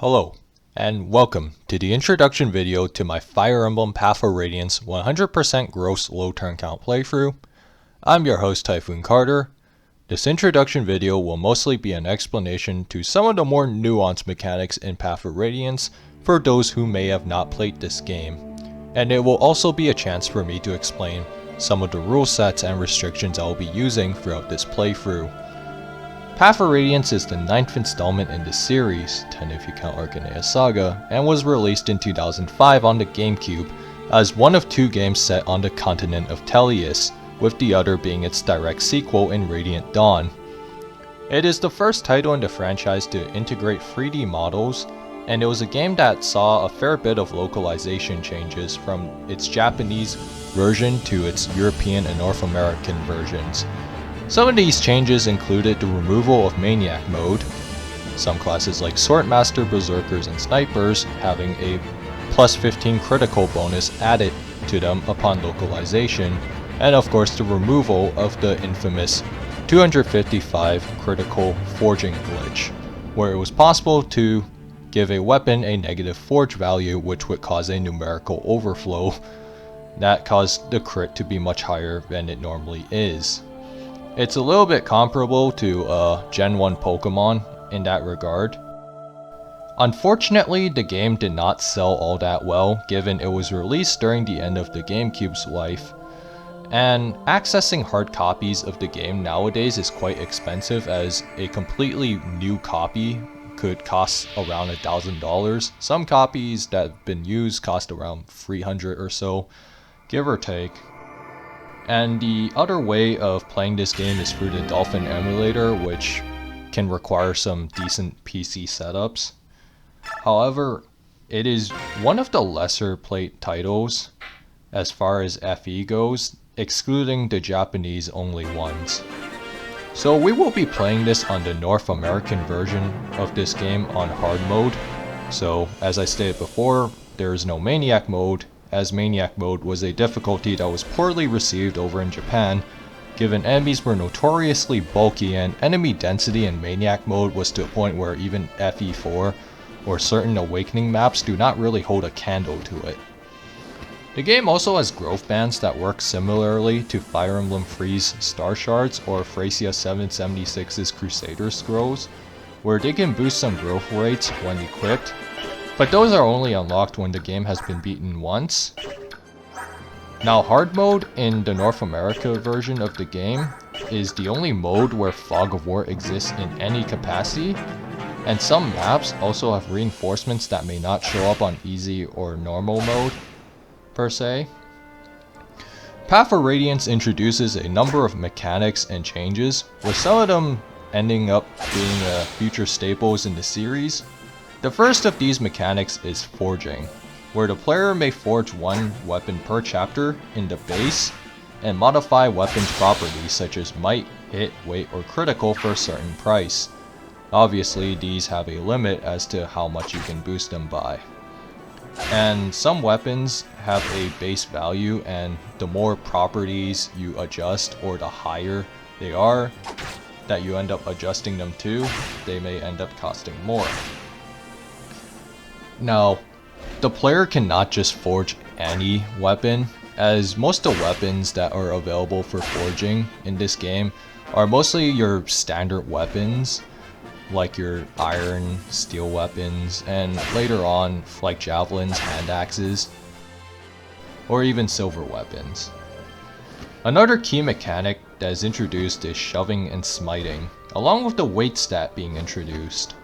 Hello, and welcome to the introduction video to my Fire Emblem Path of Radiance 100% gross low turn count playthrough. I'm your host Typhoon Carter. This introduction video will mostly be an explanation to some of the more nuanced mechanics in Path of Radiance for those who may have not played this game, and it will also be a chance for me to explain some of the rule sets and restrictions I will be using throughout this playthrough. Path of Radiance is the 9th installment in the series, 10 if you count Arcanea's Saga, and was released in 2005 on the GameCube as one of two games set on the continent of Tellius, with the other being its direct sequel in Radiant Dawn. It is the first title in the franchise to integrate 3D models, and it was a game that saw a fair bit of localization changes from its Japanese version to its European and North American versions. Some of these changes included the removal of Maniac mode, some classes like Swordmaster, Berserkers, and Snipers having a plus 15 critical bonus added to them upon localization, and of course the removal of the infamous 255 critical forging glitch, where it was possible to give a weapon a negative forge value which would cause a numerical overflow that caused the crit to be much higher than it normally is. It's a little bit comparable to Gen 1 Pokemon in that regard. Unfortunately, the game did not sell all that well given it was released during the end of the GameCube's life, and accessing hard copies of the game nowadays is quite expensive, as a completely new copy could cost around $1,000. Some copies that have been used cost around $300 or so, give or take. And the other way of playing this game is through the Dolphin emulator, which can require some decent PC setups. However, it is one of the lesser played titles as far as FE goes, excluding the Japanese only ones. So we will be playing this on the North American version of this game on hard mode. So as I stated before, there is no Maniac mode, as Maniac mode was a difficulty that was poorly received over in Japan, given enemies were notoriously bulky and enemy density in Maniac mode was to a point where even FE4 or certain Awakening maps do not really hold a candle to it. The game also has growth bands that work similarly to Fire Emblem Free's Star Shards or Thracia 776's Crusader Scrolls, where they can boost some growth rates when equipped, but those are only unlocked when the game has been beaten once. Now, hard mode in the North America version of the game is the only mode where Fog of War exists in any capacity, and some maps also have reinforcements that may not show up on easy or normal mode, per se. Path of Radiance introduces a number of mechanics and changes, with some of them ending up being future staples in the series. The first of these mechanics is forging, where the player may forge one weapon per chapter in the base and modify weapons properties such as might, hit, weight, or critical for a certain price. Obviously, these have a limit as to how much you can boost them by. And some weapons have a base value, and the more properties you adjust or the higher they are that you end up adjusting them to, they may end up costing more. Now, the player cannot just forge any weapon, as most of the weapons that are available for forging in this game are mostly your standard weapons, like your iron, steel weapons, and later on like javelins, hand axes, or even silver weapons. Another key mechanic that is introduced is shoving and smiting, along with the weight stat being introduced.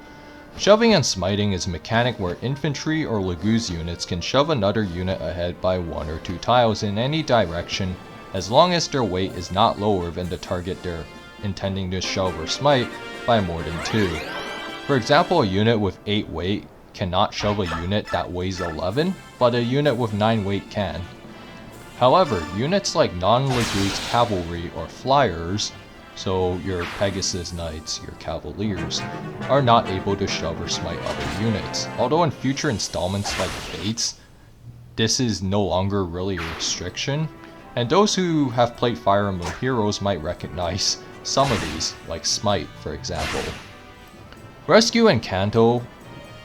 Shoving and smiting is a mechanic where infantry or Laguz units can shove another unit ahead by 1 or 2 tiles in any direction, as long as their weight is not lower than the target they're intending to shove or smite by more than 2. For example, a unit with 8 weight cannot shove a unit that weighs 11, but a unit with 9 weight can. However, units like non-Laguz cavalry or flyers, so your Pegasus Knights, your Cavaliers, are not able to shove or smite other units. Although in future installments like Fates, this is no longer really a restriction, and those who have played Fire Emblem Heroes might recognize some of these, like Smite for example. Rescue and Kanto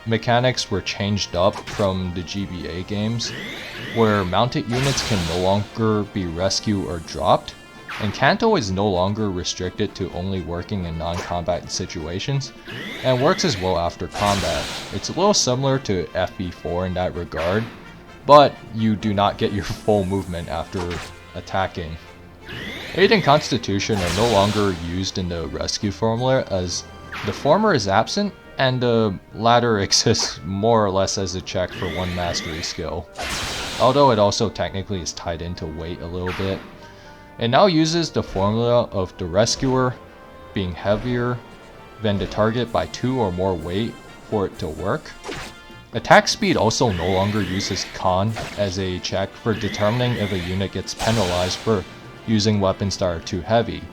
mechanics were changed up from the GBA games, where mounted units can no longer be rescued or dropped, and Kanto is no longer restricted to only working in non-combat situations, and works as well after combat. It's a little similar to FE4 in that regard, but you do not get your full movement after attacking. Aid and Constitution are no longer used in the rescue formula, as the former is absent and the latter exists more or less as a check for one mastery skill, although it also technically is tied into weight a little bit. It now uses the formula of the rescuer being heavier than the target by 2 or more weight for it to work. Attack speed also no longer uses con as a check for determining if a unit gets penalized for using weapons that are too heavy.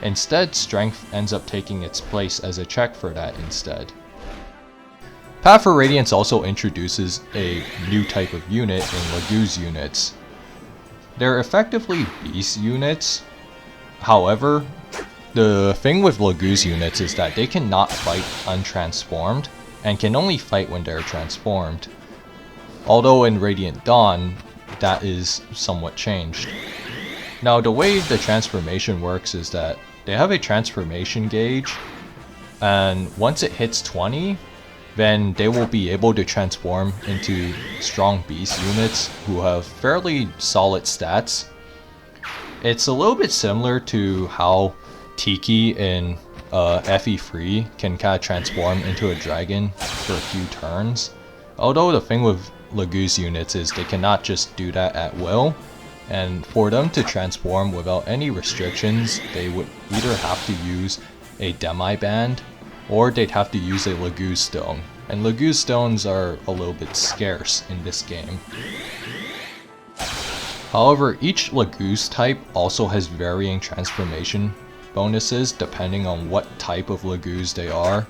Instead, strength ends up taking its place as a check for that instead. Path for Radiance also introduces a new type of unit in Laguz Units. They're effectively beast units. However, the thing with Laguz Units is that they cannot fight untransformed and can only fight when they're transformed. Although in Radiant Dawn, that is somewhat changed. Now, the way the transformation works is that they have a transformation gauge, and once it hits 20, then they will be able to transform into strong beast units who have fairly solid stats. It's a little bit similar to how Tiki in FE3 can kind of transform into a dragon for a few turns. Although the thing with Laguz units is they cannot just do that at will, and for them to transform without any restrictions, they would either have to use a demi-band or they'd have to use a Laguz stone, and Laguz stones are a little bit scarce in this game. However, each Laguz type also has varying transformation bonuses depending on what type of Laguz they are,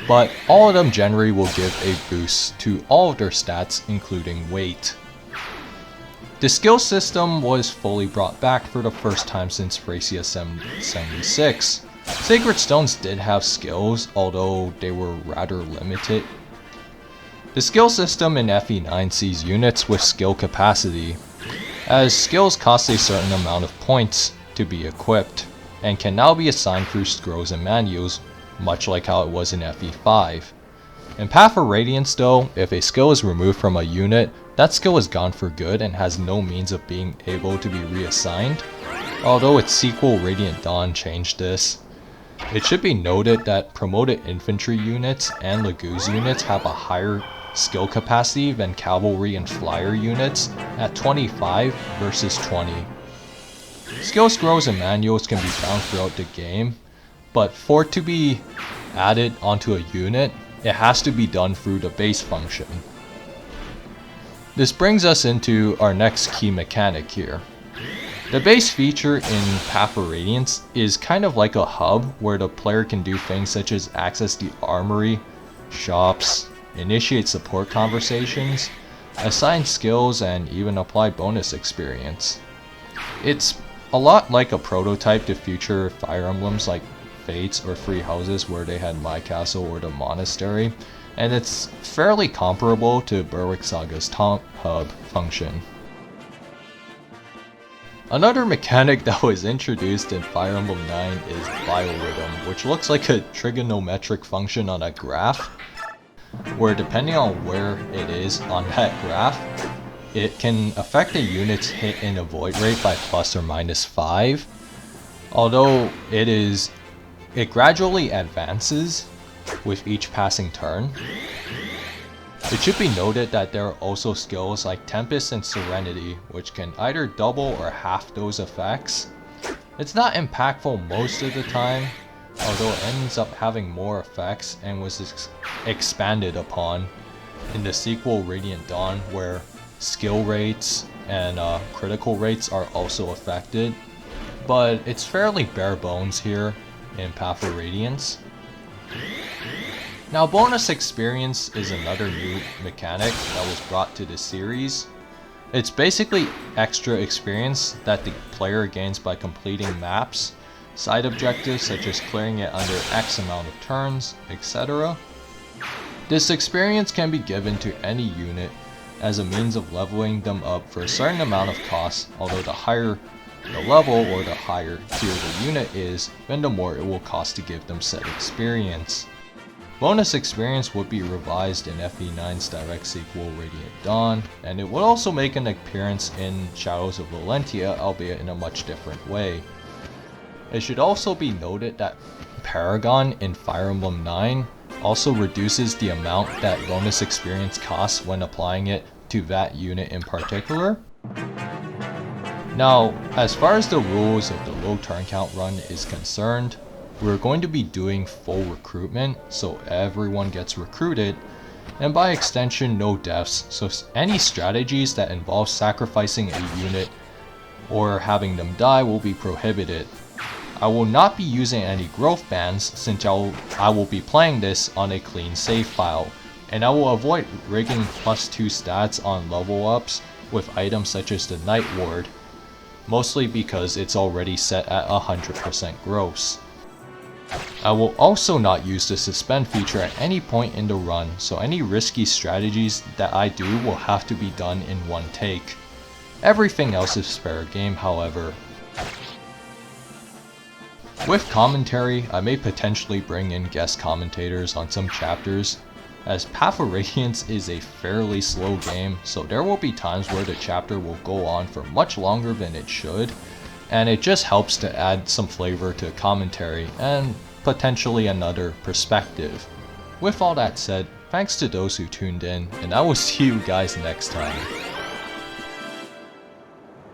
but all of them generally will give a boost to all of their stats, including weight. The skill system was fully brought back for the first time since Thracia 76. Sacred Stones did have skills, although they were rather limited. The skill system in FE9 sees units with skill capacity, as skills cost a certain amount of points to be equipped, and can now be assigned through scrolls and manuals, much like how it was in FE5. In Path of Radiance though, if a skill is removed from a unit, that skill is gone for good and has no means of being able to be reassigned, although its sequel Radiant Dawn changed this. It should be noted that promoted infantry units and Laguz units have a higher skill capacity than cavalry and flyer units at 25 versus 20. Skill scrolls and manuals can be found throughout the game, but for it to be added onto a unit, it has to be done through the base function. This brings us into our next key mechanic here. The base feature in Path of Radiance is kind of like a hub where the player can do things such as access the armory, shops, initiate support conversations, assign skills, and even apply bonus experience. It's a lot like a prototype to future Fire Emblems like Fates or Free Houses where they had My Castle or the Monastery, and it's fairly comparable to Berwick Saga's Taunt Hub function. Another mechanic that was introduced in Fire Emblem 9 is Biorhythm, which looks like a trigonometric function on a graph, where depending on where it is on that graph, it can affect a unit's hit and avoid rate by plus or minus 5, although it gradually advances with each passing turn. It should be noted that there are also skills like Tempest and Serenity, which can either double or half those effects. It's not impactful most of the time, although it ends up having more effects and was expanded upon in the sequel Radiant Dawn, where skill rates and critical rates are also affected, but it's fairly bare bones here in Path of Radiance. Now, bonus experience is another new mechanic that was brought to the series. It's basically extra experience that the player gains by completing maps, side objectives such as clearing it under X amount of turns, etc. This experience can be given to any unit as a means of leveling them up for a certain amount of cost, although the higher the level or the higher tier the unit is, then the more it will cost to give them said experience. Bonus experience would be revised in FE9's direct sequel Radiant Dawn, and it would also make an appearance in Shadows of Valentia, albeit in a much different way. It should also be noted that Paragon in Fire Emblem 9 also reduces the amount that bonus experience costs when applying it to that unit in particular. Now, as far as the rules of the low turn count run is concerned, we're going to be doing full recruitment, so everyone gets recruited, and by extension no deaths, so any strategies that involve sacrificing a unit or having them die will be prohibited. I will not be using any growth bands since I will be playing this on a clean save file, and I will avoid rigging +2 stats on level ups with items such as the Night Ward, mostly because it's already set at 100% gross. I will also not use the suspend feature at any point in the run, so any risky strategies that I do will have to be done in one take. Everything else is fair game, however. With commentary, I may potentially bring in guest commentators on some chapters, as Path of Radiance is a fairly slow game, so there will be times where the chapter will go on for much longer than it should, and it just helps to add some flavor to commentary and potentially another perspective. With all that said, thanks to those who tuned in, and I will see you guys next time.